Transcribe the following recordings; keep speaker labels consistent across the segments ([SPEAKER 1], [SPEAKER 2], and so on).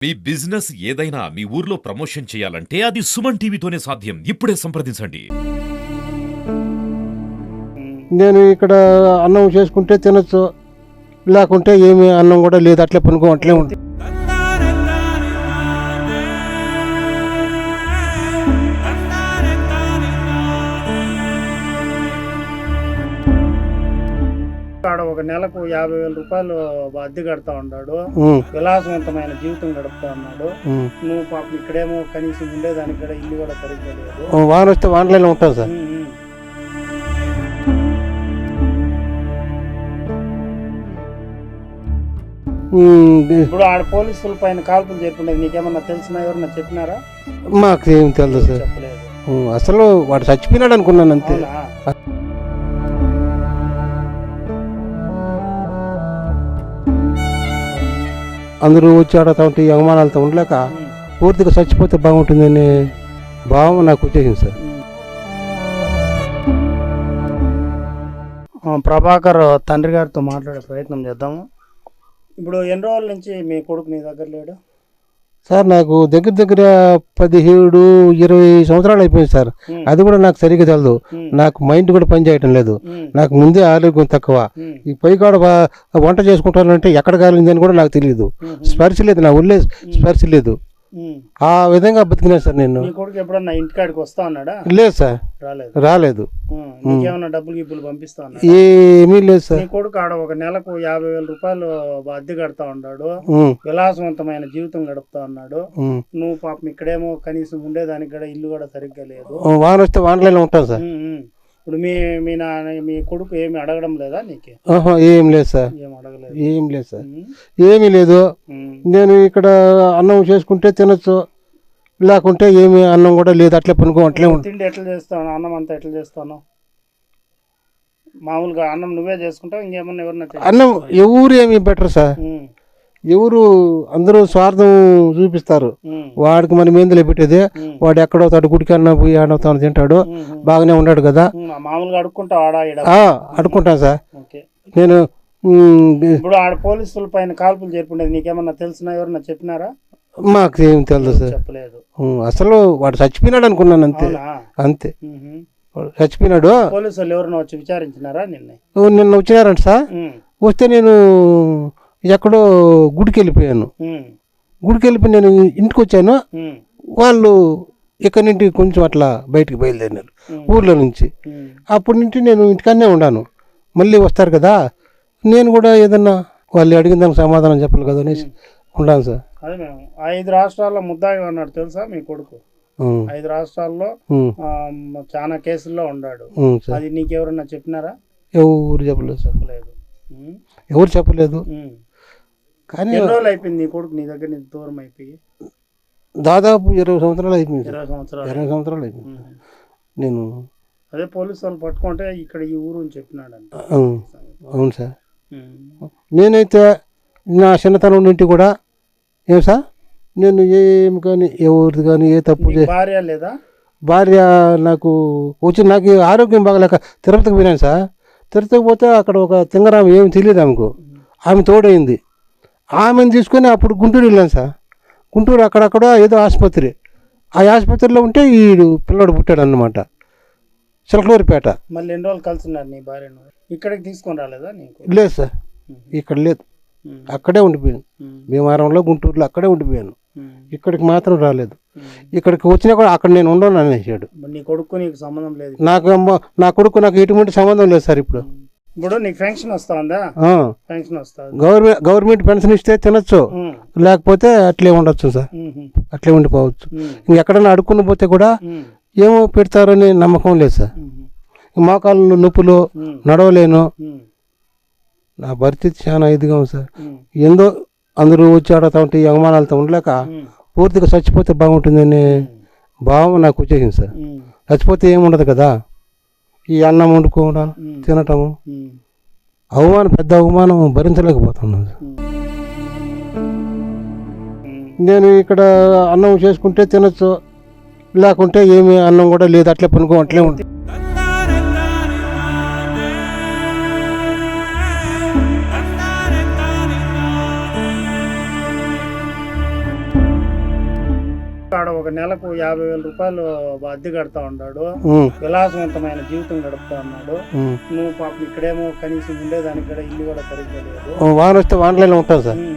[SPEAKER 1] మీ business ఏదైనా మీ ఊర్లో promotion చేయాలంటే అది సుమన్ టీవీతోనే సాధ్యం. ఇప్పుడే సంప్రదించండి.
[SPEAKER 2] నేను ఇక్కడ అన్నం చేసుకుంటే తినొచ్చు, లేకుంటే ఏమి అన్నం కూడా లేదు, అట్లే పనుకో అట్లే ఉంటుంది.
[SPEAKER 3] ఆడ ఒక నెలకు 50,000 రూపాయలు అద్దె కడతా ఉన్నాడు. విలాసవంతమైన జీవితం గడుపుతా ఉన్నాడు. నువ్వు పాపం ఇక్కడేమో కనీసం ఉండేదానికి కూడా ఇల్లు కూడా సరిగ్గా లేదు.
[SPEAKER 2] వాన వస్తే వానలో ఉంటాం సార్.
[SPEAKER 3] ఇప్పుడు ఆడ పోలీసుల పైన కాల్పులు చెప్పుండేది నీకేమన్నా తెలిసినా ఎవరన్నా చెప్పినారా?
[SPEAKER 2] మాకు ఏం తెలియదు సార్.
[SPEAKER 3] చెప్పలేదు.
[SPEAKER 2] అసలు వాడు చచ్చిపోయినాడు అనుకున్నాను అంతే. అందరూ వచ్చి ఆడుతూ ఉంటే ఈ అవమానాలతో ఉండలేక పూర్తిగా చచ్చిపోతే బాగుంటుందనే భావం నాకు వచ్చేసింది సార్.
[SPEAKER 3] ప్రభాకర్ తండ్రి గారితో మాట్లాడే ప్రయత్నం చేద్దాము. ఇప్పుడు ఎన్ని రోజుల నుంచి మీ కొడుకు నీ దగ్గర లేడు?
[SPEAKER 2] సార్ నాకు దగ్గర దగ్గర 17-20 సంవత్సరాలు అయిపోయింది సార్. అది కూడా నాకు సరిగ్గా తెలదు. నాకు మైండ్ కూడా పని చేయటం లేదు. నాకు ముందే ఆరోగ్యం తక్కువ. ఈ పైకాడ వంట చేసుకుంటానంటే ఎక్కడ కాలింది అని కూడా నాకు తెలియదు. స్పర్శ లేదు, నా ఒళ్ళే స్పర్శ లేదు. ఆ విధంగా బతికినా సార్ నేను.
[SPEAKER 3] నీ కొడుకు ఎప్పుడన్నా ఇంటికాడికి వస్తా ఉన్నాడా?
[SPEAKER 2] లేదు సార్, రాలేదు.
[SPEAKER 3] నీకేమన్నా డబ్బులు గిబ్బులు పంపిస్తా ఉన్నా?
[SPEAKER 2] ఏమీ లేదు సార్.
[SPEAKER 3] నీ కొడుకు ఆడ ఒక నెలకు 50,000 రూపాయలు అద్దె కడతా ఉన్నాడు. విలాసవంతమైన జీవితం గడుపుతా ఉన్నాడు. నువ్వు పాపం ఇక్కడేమో కనీసం ఉండేదానికి కూడా ఇల్లు కూడా సరిగ్గా లేదు.
[SPEAKER 2] వాన వస్తే వానలో ఉంటాం సార్.
[SPEAKER 3] ఇప్పుడు మీ కొడుకు ఏమి అడగడం లేదా నీకు?
[SPEAKER 2] ఏం లేదు సార్,
[SPEAKER 3] ఏం అడగలేదు.
[SPEAKER 2] ఏం లేదు సార్, ఏమీ లేదు. నేను ఇక్కడ అన్నం చేసుకుంటే తినొచ్చు, లేకుంటే ఏమి అన్నం కూడా లేదు, అట్లే పనుకో అట్లే ఉంటుంది.
[SPEAKER 3] తిండి ఎట్లా చేస్తాను? అన్నం అంతా ఎట్లా చేస్తాను? మామూలుగా అన్నం నువ్వే చేసుకుంటావు? ఇంకేమన్నా ఎవరన్నా?
[SPEAKER 2] అన్నం ఎవరు ఏమి బెటర్ సార్. ఎవరు అందరూ స్వార్థం చూపిస్తారు. వాడికి మనం ఏందులో పెట్టేది, వాడు ఎక్కడో తాడు గుడికి అన్న పోయి ఆడవుతాను తింటాడు, బాగానే ఉన్నాడు కదా.
[SPEAKER 3] మామూలుగా అడుక్కుంటావు?
[SPEAKER 2] అడుక్కుంటాను సార్ నేను.
[SPEAKER 3] ఇప్పుడు ఆడ పోలీసుల పైన కాల్పులు చెప్పుండేది నీకేమన్నా తెలిసినా ఎవరన్నా చెప్పినారా?
[SPEAKER 2] మాకు ఏం తెలియదు సార్.
[SPEAKER 3] చెప్పలేదు.
[SPEAKER 2] అసలు వాడు చచ్చిపోయినాడు అనుకున్నాను అంతే. అంతే, చచ్చిపోయినాడు.
[SPEAKER 3] పోలీసు వాళ్ళు ఎవరన్నా వచ్చి విచారించినారా నిన్న?
[SPEAKER 2] నిన్న వచ్చినారంట సార్. వస్తే నేను ఎక్కడో గుడికి వెళ్ళిపోయాను. గుడికి వెళ్ళిపోయి నేను ఇంటికి వచ్చాను. వాళ్ళు ఇక్కడ నుండి కొంచెం అట్లా బయటికి బయలుదేరినారు ఊర్లో నుంచి. అప్పటి నుంచి నేను ఇంటికన్నే ఉన్నాను. మళ్ళీ వస్తారు కదా, నేను కూడా ఏదన్నా వాళ్ళు అడిగిన దానికి సమాధానం చెప్పాలి కదా అనేసి ఉన్నాను సార్.
[SPEAKER 3] అదే మేము 5 రాష్ట్రాల్లో ముద్దాయి ఉన్నాడు తెలుసా మీ కొడుకు? 5 రాష్ట్రాల్లో చాలా కేసుల్లో ఉన్నాడు. అది నీకెవరన్నా చెప్పినారా?
[SPEAKER 2] ఎవరు చెప్పలేదు.
[SPEAKER 3] చెప్పలేదు.
[SPEAKER 2] ఎవరు చెప్పలేదు. కానీ
[SPEAKER 3] ఎన్ని రోజులు అయిపోయింది నీ కొడుకు నీ దగ్గర నుంచి దూరం అయిపోయి?
[SPEAKER 2] దాదాపు 20 సంవత్సరాలు అయిపోయింది.
[SPEAKER 3] 20 సంవత్సరాలు.
[SPEAKER 2] 20 సంవత్సరాలు అయిపోయింది. నేను
[SPEAKER 3] అదే పోలీసు వాళ్ళు పట్టుకుంటే ఇక్కడ ఈ ఊరు అని చెప్పినాడంట.
[SPEAKER 2] అవును సార్. నేనైతే నా చిన్నతనం నుండి కూడా ఏం సార్, నేను ఏమి కానీ ఎవరిది కానీ ఏ తప్పు
[SPEAKER 3] భార్య లేదా?
[SPEAKER 2] భార్య నాకు వచ్చి నాకు ఆరోగ్యం బాగలేక తిరుపతికి పోయినాను సార్. తిరుపతికి పోతే అక్కడ ఒక తింగరామ ఏమి తెలియదు ఆమెకు. ఆమె తోడైంది. ఆమెను తీసుకొని అప్పుడు గుంటూరు వెళ్ళాను సార్. గుంటూరు అక్కడక్కడ ఏదో ఆసుపత్రి, ఆ ఆసుపత్రిలో ఉంటే ఈ పిల్లడు పుట్టాడు అన్నమాట, చిలకలూరిపేట.
[SPEAKER 3] మళ్ళీ ఎన్ని రోజులు కలిసినారు నీ భార్యను? ఇక్కడికి తీసుకొని రాలేదా నీకు?
[SPEAKER 2] లేదు సార్, ఇక్కడ లేదు, అక్కడే ఉండిపోయాను. భీమవరంలో గుంటూరులో అక్కడే ఉండిపోయాను. ఇక్కడికి మాత్రం రాలేదు. ఇక్కడికి వచ్చినా కూడా అక్కడ నేను ఉండను అనేసాడు.
[SPEAKER 3] నీ కొడుకు నీకు సంబంధం లేదు?
[SPEAKER 2] నా కొడుకు నాకు ఎటువంటి సంబంధం లేదు సార్. ఇప్పుడు
[SPEAKER 3] నీకు పెన్షన్ వస్తుందా? పెన్షన్ వస్తుంది.
[SPEAKER 2] గవర్నమెంట్ పెన్షన్ ఇస్తే తినొచ్చు, లేకపోతే అట్లే ఉండొచ్చు సార్, అట్లే ఉండిపోవచ్చు. ఇంకెక్కడన్నా అడుక్కుని పోతే కూడా ఏమో పెడతారని నమ్మకం లేదు సార్. మోకాళ్ళు నొప్పులు, నడవలేను. నా పరిస్థితి చాలా ఇదిగా ఉంది సార్. ఏందో అందరూ వచ్చి ఆడుతూ ఉంటే ఈ అవమానాలతో ఉండలేక పూర్తిగా చచ్చిపోతే బాగుంటుందనే భావం నాకు వచ్చేసింది సార్. చచ్చిపోతే ఏముండదు కదా, ఈ అన్నం వండుకోవడం తినటము, అవమానం, పెద్ద అవమానం భరించలేకపోతున్నాను సార్. నేను ఇక్కడ అన్నం చేసుకుంటే తినొచ్చు, లేకుంటే ఏమి అన్నం కూడా లేదు, అట్లే పనుకో అట్లే ఉంటుంది.
[SPEAKER 3] ఆడ ఒక నెలకు 50,000 రూపాయలు అద్దె కడతా ఉన్నాడు.
[SPEAKER 2] ఉమ్,
[SPEAKER 3] విలాసవంతమైన జీవితం గడుపుతా ఉన్నాడు.
[SPEAKER 2] ఉమ్.
[SPEAKER 3] నువ్వు పాపం ఇక్కడేమో కనీసం ఉండేదానికి కూడా ఇల్లు కూడా సరిగ్గా లేదు.
[SPEAKER 2] వాన వస్తే వానలో ఉంటాం సార్.
[SPEAKER 3] ఉమ్,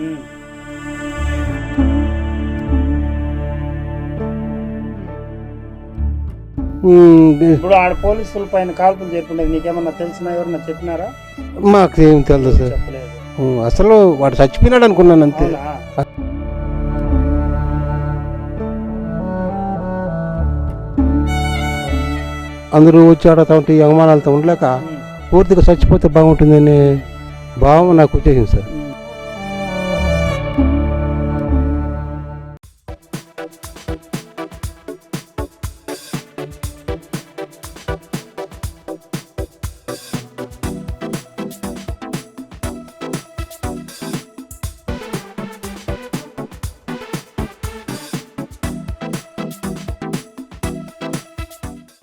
[SPEAKER 3] ఉమ్. ఇప్పుడు ఆడ పోలీసుల పైన కాల్పులు చెప్పిండేది నీకేమన్నా తెలిసినా ఎవరన్నా చెప్పినారా?
[SPEAKER 2] మాకు ఏం తెలియదు సార్.
[SPEAKER 3] చెప్పలేదు.
[SPEAKER 2] అసలు వాడు చచ్చిపోయినాడు అనుకున్నాను అంతే.
[SPEAKER 3] అవునా?
[SPEAKER 2] అందరూ వచ్చి ఆడుతూ ఉంటే ఈ అవమానాలతో ఉండలేక పూర్తిగా చచ్చిపోతే బాగుంటుందనే భావం నాకు వచ్చేసింది సార్.